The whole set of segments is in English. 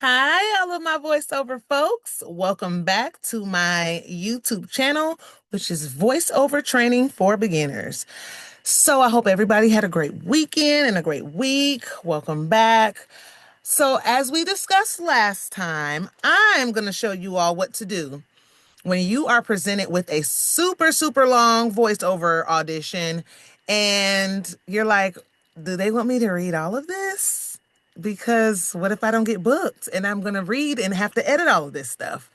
Hi, all of my voiceover folks. Welcome back to my YouTube channel, which is voiceover training for beginners. So, I hope everybody had a great weekend and a great week. Welcome back. So, as we discussed last time, I'm going to show you all what to do when you are presented with a super long voiceover audition and you're like, do they want me to read all of this? Because what if I don't get booked and I'm going to read and have to edit all of this stuff?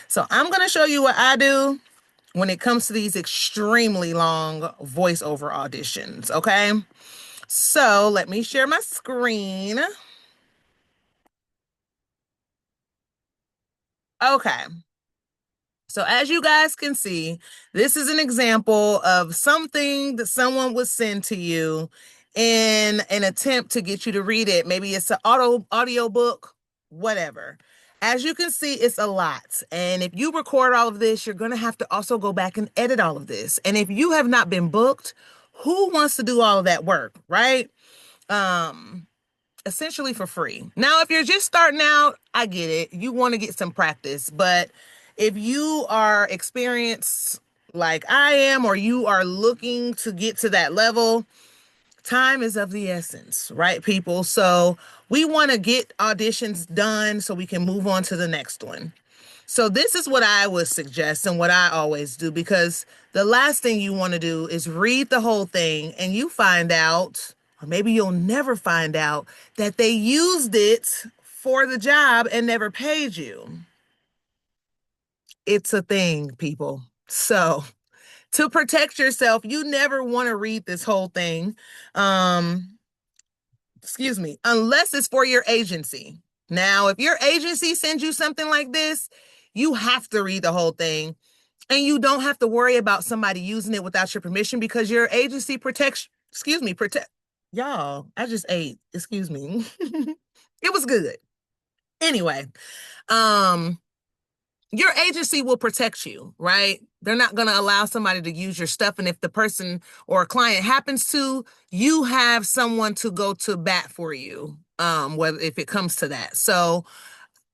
So I'm going to show you what I do when it comes to these extremely long voiceover auditions. Okay. So let me share my screen. Okay. So as you guys can see, this is an example of something that someone would send to you in an attempt to get you to read it. Maybe it's an audio book, whatever. As you can see, it's a lot. And if you record all of this, you're going to have to also go back and edit all of this. And if you have not been booked, who wants to do all of that work, right? Um, Essentially for free. Now, if you're just starting out, I get it. You want to get some practice, but if you are experienced like I am, or you are looking to get to that level, time is of the essence, right, people? So we want to get auditions done so we can move on to the next one. So this is what I would suggest and what I always do, because the last thing you want to do is read the whole thing and you find out, or maybe you'll never find out, that they used it for the job and never paid you. It's a thing, people. So to protect yourself, you never want to read this whole thing. Um, Unless it's for your agency. Now, if your agency sends you something like this, you have to read the whole thing. And you don't have to worry about somebody using it without your permission, because your agency protect. Y'all, I just ate. Excuse me. It was good. Anyway, um, your agency will protect you, right? They're not going to allow somebody to use your stuff. And if the person or a client happens to, you have someone to go to bat for you, whether if it comes to that. So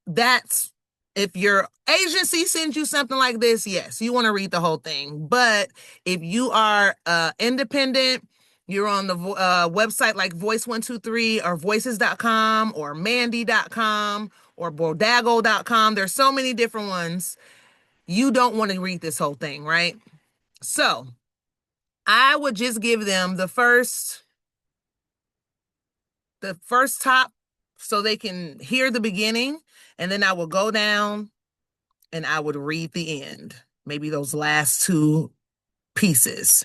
that's, if your agency sends you something like this, yes, you want to read the whole thing. But if you are independent, you're on the website like Voice123 or voices.com or Mandy.com or Bordago.com. There's so many different ones. You don't want to read this whole thing, right? So I would just give them the first top so they can hear the beginning, and then I will go down and I would read the end, maybe those last two pieces.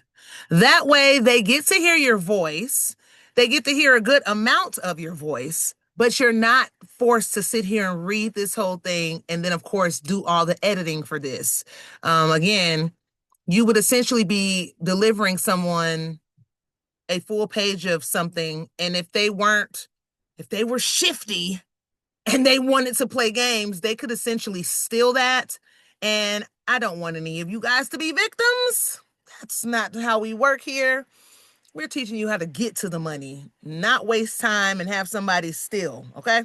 That way they get to hear your voice. They get to hear a good amount of your voice, but you're not forced to sit here and read this whole thing and then, of course, do all the editing for this. Again, you would essentially be delivering someone a full page of something. And if they were shifty and they wanted to play games, they could essentially steal that. And I don't want any of you guys to be victims. That's not how we work here. We're teaching you how to get to the money, not waste time and have somebody steal. Okay.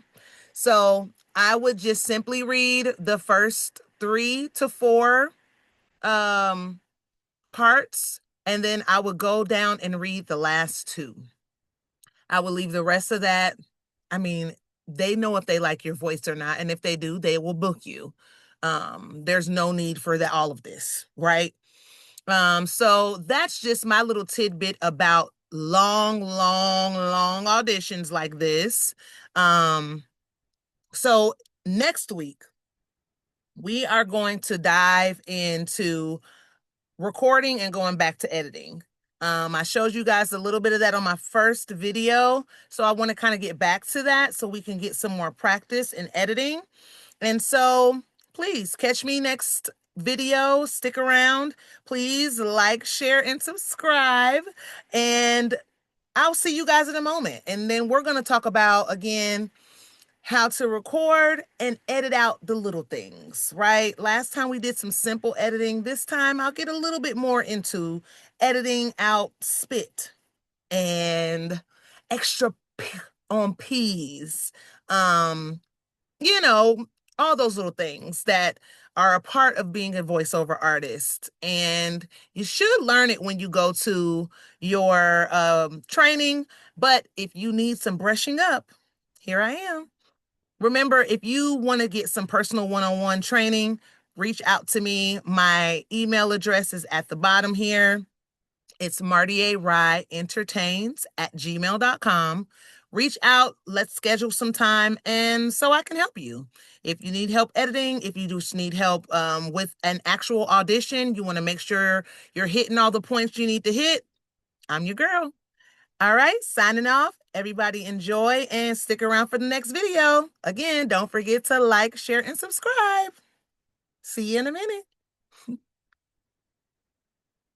So I would just simply read the first 3 to 4 um, parts, and then I would go down and read the last two. I will leave the rest of that. I mean, they know if they like your voice or not. And if they do, they will book you. There's no need for all of this, right? So that's just my little tidbit about long auditions like this. So next week, we are going to dive into recording and going back to editing. I showed you guys a little bit of that on my first video. So I want to kind of get back to that so we can get some more practice in editing. And so please catch me next video. Stick around. Please like, share, and subscribe. And I'll see you guys in a moment. And then we're going to talk about, again, how to record and edit out the little things, right? Last time we did some simple editing. This time I'll get a little bit more into editing out spit and extra on P's. Um, you know, all those little things that are a part of being a voiceover artist. And you should learn it when you go to your training. But if you need some brushing up, here I am. Remember, if you want to get some personal one-on-one training, reach out to me. My email address is at the bottom here. It's martiaRyeEntertains@gmail.com. Reach out, let's schedule some time, and so I can help you. If you need help editing, if you just need help with an actual audition, you want to make sure you're hitting all the points you need to hit, I'm your girl. All right, signing off. Everybody enjoy and stick around for the next video. Again, don't forget to like, share, and subscribe. See you in a minute.